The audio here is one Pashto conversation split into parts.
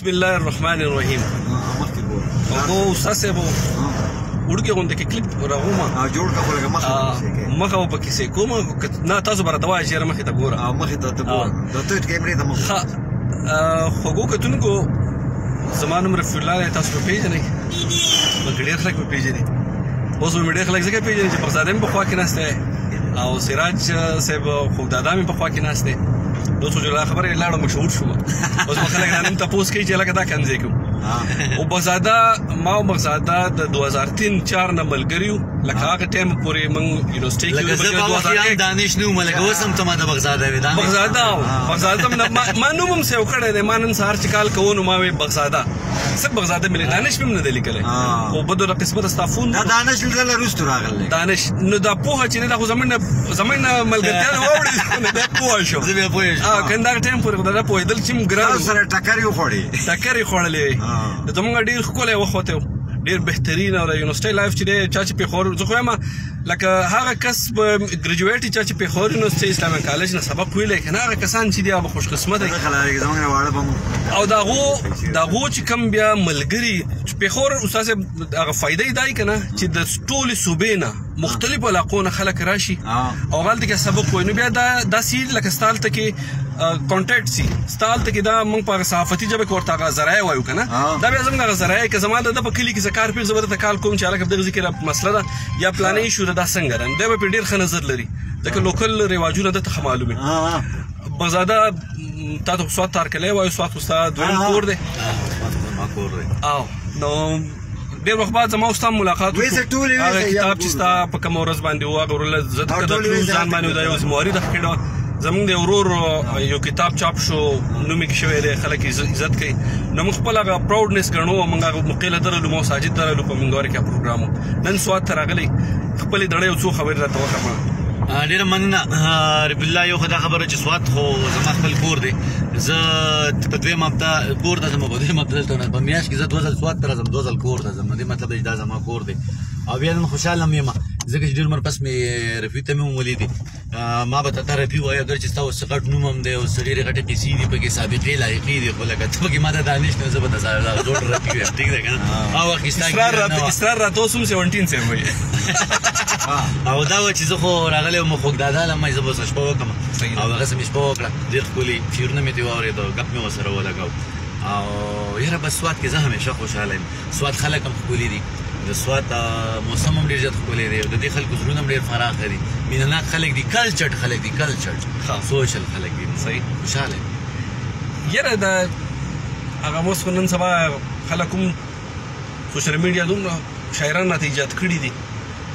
بسم الله الرحمن الرحیم او ساسه بو وړکه غونډه کې کلیپ راغومه جوړ کا خو لګه مخه په کیسه کوم نه تاسو بر دوا شهر مخه ته ګوره مخه ته ګوره د ته کیمرې ته مخه خو کتونکو زمانو رفیع الله تاسو په پیژنې مګړي خلک په پیژنې اوس مې ډېر خلک ځکه پیژنې چې بغداد په خوا کې نهسته او سراج صاحب خو دادا مې په خوا کې نهسته دوستو جلا خبره لاړه مشهور شو اوس خلک نن تاسو کې چې لکه دا کنځي کوم او بغزاده ما او بغزاده د 2003-4 نه ملګریو لکه هغه ټیم پورې موږ یونیورسيټي کې لکه زه دانش نو ملګری وسم ته ما د بغزاده وې دا بغزاده ما نوم سیو کړی دی ما نن سهار چې کال کوو ما وې بغزاده څه بغزاده ملي دانش هم نه دی لیکلی او بده د قسمت استافون دا دانش لیدل وروسته راغلی دانش نو دا پوهه چې دا خو زمونږ ملګرتیا نه واوړې دا پوه شو زه بیا پوه شوم کنده ټیم پورې دا پوهېدل چې موږ ګران سره ټکر یې خوړې ټکر یې خوړلې زمونږ ډېر ښکلی وخت وتی ډېر بهترین او د یونیورسټۍ لایف چې دی چا چې پېښور زه خو یم لکه هغه کس په ګریجویټ چا چې پېښور یونیورسټۍ اسلامي کالج نه سبق ویلی که نه هغه کسان چې دي هغه خوش قسمته او د هغو چې کوم بیا ملګري پېښور استاد صاحب هغه فایده یې دا یي که نه چې د ټولې صوبې نه مختلفو علاقو نه خلک راشي او هلته کې سبق وایي نو بیا داسې لکه ستا هلته کې کانټیکټ سي ستا هلته کې دا موږ په صحافتي ژبه کې ورته هغه ذرایع وایو که نه دا بیا زموږ هغه ذرایع که زما د په کلي کې زه کار پېښ زه به درته کال کوم چې هلکه په دغه ځای کې مسله ده یا پلانې ایشو ده دا څنګه ده دی به پرې ډېر ښه نظر لري ځکه لوکل رواجونه دته ښه معلوم وي بغزاده تا ته سوات تارکلی وایو سوات خو ستا دویم کور دی او نو ډېر وخت بعد زما ستا ملاقات وکړو هغه کتاب چې ستا په کومه ورځ باندې و هغه ورله زه ته د ځان باندې دا یو زمواري د کړه زمونږ د ورور یو کتاب چاپ شو نوم یې شوی دی خلک عزت کوي نو موږ خپل هغه پراوډنس ګڼو موږ هغه موقع لرلو مو ساجد درلو په منګوري کې پروګرام نن سوات ته راغلی خپلې دړۍ یو څو خبرې راته وکړه ډېره مننه رب الله یو خو دا خبره چې سوات خو زما خپل کور دی زه په دویم هفته کور ته ځم په دویم هفته دلته په میاشت کې زه 2 ځل سوات ته راځم 2 ځل کور ته ځم دې مطلب دی دا زما کور دی او بیا نن خوشحاله هم یم ځکه چې ډېر عمر پس مې رفیع ته مې ولیدې ما به ته رفیع وایي اګر چې ستا اوس غټ نوم هم دی اوس ډېرې غټې پیسې دي پکې سابقې لایقې دي خو لکه ته پکې ما ته دانش نه زه به درته زوړ رفیع یم ټیک دی که نه هغه وخت کې اصرار راته اوس هم 17 صاحب وایي او دا و چې زه خو راغلی وم خوږدادا له ما زه به اوس شپه وکړم او هغسې مې شپه وکړه ډېر ښکلي شعرونه مې ترې واورېده ګپ مې ورسره ولګاو او یاره بس سوات کې زه همیشه خوشحاله یم سوات خلک هم ښکلي دي د سوات موسم هم ډېر زیات ښکلی دی د دې خلکو زړونه هم ډېر فراخه دي مینهناک خلک دي کلچرډ خلک دي کلچرډ سوشل خلک دي صحیح خوشحاله یم یاره د هغه اوس خو نن سبا خلک هم سوشل میډیا دومره شاعران راته ایجاد کړي دي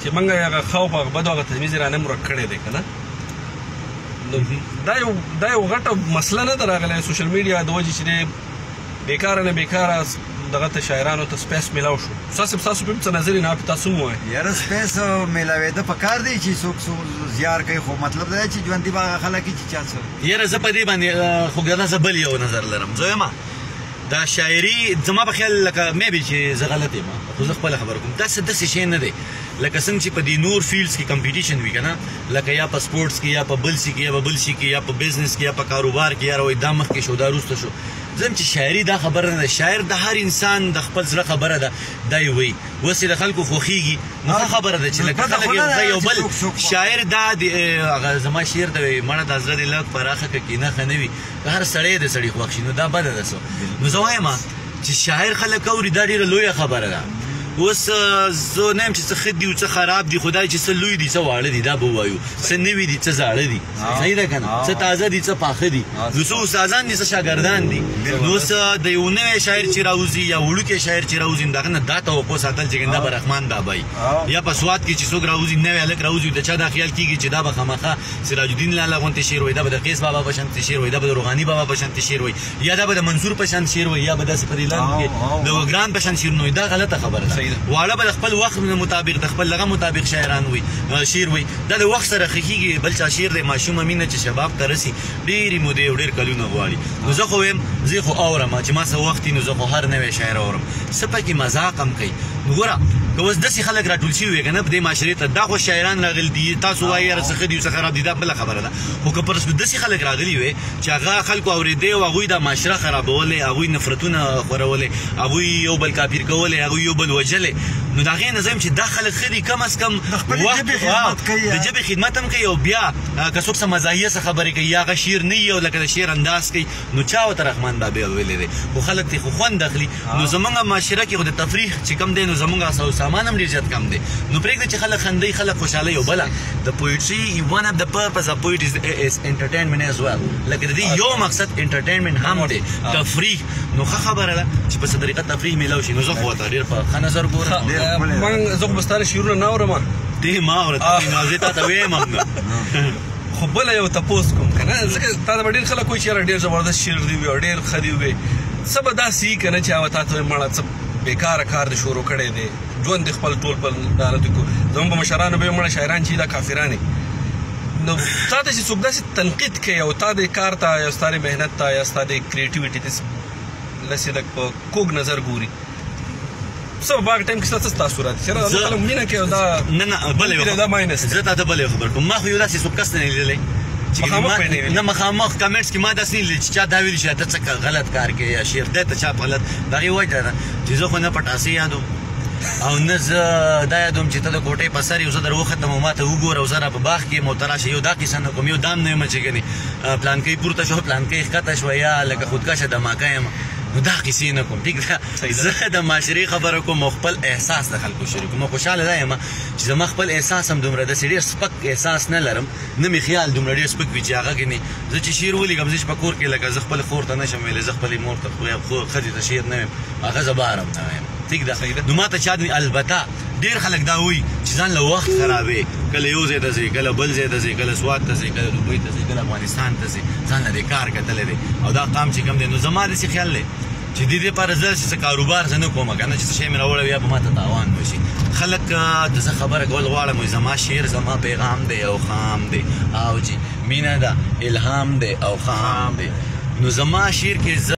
چې موږ یې هغه ښه او په هغه بدو هغه تمیز یې رانه مرک کړی دی که نه نو دا یو غټه مسله نه ده راغلی سوشل میډیا د وجې چې دی بېکاره نه بېکاره دغه ته شاعرانو ته سپیس میلاو شو ستاسو په څه نظر یې نه تاسو هم ووایئ یاره سپیس میلاوېده پکار دی چې څوک زیار کوي خو مطلب دا چې ژوندي به هغه خلک چې چا څه یاره زه په دې باندې خوږدادا زه بل یو نظر لرم زه یم دا شاعري زما په خیال لکه میبي چې زه غلط یم خو زه خپله خبره کوم داسې شی نه دی لکه څنګه چې په دې نور فیلډز کې کمپیټیشن وي که نه لکه یا په سپورټس کې یا په بل سي کې یا په بل شي کې یا په بزنس کې یا په کاروبار کې یاره وایي دا مخکې شو دا وروسته شو زم چې شاعري دا خبره نه ده شاعر د هر انسان د خپل زړه خبره ده دا یې وایي اوس یې د خلکو خوښېږي نو ښه خبره ده چې لکه خلک یو بل شاعر دا هغه زما شعر دی مړه دا زړه دې لږ پراخه که کینه ښه نه وي که هر سړی د سړي خوښ شي نو دا بده ده نو زه وایم چې شاعر خلک اوري دا ډېره لویه خبره ده اوس زه نه یم چې څه ښه دي او څه خراب دي خدای چې څه لوی دي څه واړه دي دا به ووایو څه نوي دي څه زاړه دي صحیح ده که نه څه تازه دي څه پاخه دي نو څه استادان دي څه شاګردان دي نو اوس د یو نوی شاعر چې راوځي یا وړوکی شاعر چې راوځي نو د هغه نه دا توقع ساتل چې ګنده به رحمان بابا یا په سوات کې چې څوک راوځي نوی هلک راوځي د چا دا خیال کېږي چې دا به خامخا سراج الدین لاله غوندې شعر وایي دا به د قیس بابا په شانتې شعر وایي دا به د روحاني بابا په شانتې شعر وایي یا دا به د منصور په شانت شعر وایي یا به داسې په دې لاندې کې د وګران په شانت شعرونه وایي دا غلطه خبره ده واړه به د خپل وخت مطابق د خپل لغه مطابق شاعران وي شعر وي دا د وخت سره ښه بل چا شعر دی ماشومه مینه چې شباب ته رسي ډېرې مودې او ډېر کلونه غواړي نو زه خو ویم زه خو اورم چې ما څه وخت نو زه خو هر نوی شاعر اورم څه پکې مذاق هم کوي نو ګوره که اوس داسې خلک راټول شوي وي که نه په دې معاشرې ته دا خو شاعران راغلي دي تاسو وایي یاره څه ښه دي څه خراب دي دا بله خبره ده خو که پر داسې خلک راغلي وي چې هغه خلکو اورېدی او هغوی دا معاشره خرابولی هغوی نفرتونه خپرولی هغوی یو بل کافر کولی هغوی یو بل وژلی نو د هغې نه زه یم چې دا خلک ښه دي کم از کم د ژبې خدمت هم کوي او بیا که څوک څه مزاحیه څه خبرې کوي یا هغه شعر نه وي او لکه د شعر انداز کوي نو چا ورته رحمان بابی ویلی دی خو خلک ترې خو خوند اخلي نو زمونږ معاشره کې خو د تفریح چې کم دی نو زمونږ ساو سامان هم ډېر زیات کم دی نو پرېږده چې خلک خندوي خلک خوشحالوي او بله د پویټري one of the purpose of poetry is entertainment as well لکه د دې یو مقصد entertainment هم دی تفریح نو ښه خبره ده چې په څه طریقه تفریح میلاو شي نو زه خو ورته ډېر په ښه نظر ګورم زه خو به ستا نه شعرونه نه اورم دې ما اورې نو زه تا ته ویم هم نه خو بله یو تپوس کوم که نه ځکه تا ته به ډېر خلک وایي چې یاره ډېر زبردست شعر دی وي او ډېر ښه دی وي څه به داسې وي که نه چې هغه تا ته وایي مړه څه بېکاره کار دې شروع کړی دی ژوند دې خپل ټول په لعنتو کړو زموږ په مشرانو به یې مړه شاعران چې دا کافران دي نو تا ته چې څوک داسې تنقید کوي او تا دې کار ته یا ستا دې محنت ته یا ستا دې کریټیویټي ته لسې لږ په کوږ نظر ګوري څه په هغه ټایم کې ستا څه تاثرات دي چې خلک مینه کوي او دا نه بله دا ماینس زه تا ته بله یو خبر کوم ما خو یو داسې څوک کس نه لیدلی نه مخامخ کمنټس کې ما داسې نه لیدلی چې چا دا ویلي چې ته څه غلط کار کوې یا شعر دی ته چا غلط د هغې وجه ده چې زه خو نه پټاسې یادوم او نه زه دا یادوم چې ته د کوټۍ په سر یو زه در وختم او ما ته وګوره او زه را په باغ کې یم او ته راشه یو دا کیسه نه کوم یو دام نه یم چې ګنې پلانکۍ پورته شوه پلانکۍ ښکته شوه یا لکه خودکشه دماکه یم نو دا کیسې نه کوم ټیک ده زه د معاشرې خبره کوم او خپل احساس د خلکو شریک کوم خوشحاله دا یم چې زما خپل احساس هم دومره داسې ډېر سپک احساس نه لرم نه مې خیال دومره ډېر سپک وي چې هغه ګنې زه چې شعر ولیکم زه چې په کور کې لکه زه خپلې خور ته نشم ویلی زه خپلې مور ته ښځې ته شعر نه ویم هغه زه بار هم نه ویم ټیک ده نو ما ته چا البته ډېر خلک دا وایي چې ځان له وخت خرابوي کله یو ځای ته ځي کله بل ځای ته ځي کله سوات ته ځي کله دوبۍ ته ځي کله افغانستان ته ځي ځان له دې کار کتلی دی او دا قام چې کوم دی نو زما داسې خیال دی چې دې دپاره زه چې څه کاروبار زه نه کوم که نه چې څه شی مې راوړی یا به ما ته تاوان وشي خلک ته زه خبره کول غواړم وایي زما شعر زما پیغام دی او خام دی او چې مینه ده الهام دی او خام دی نو زما شعر کې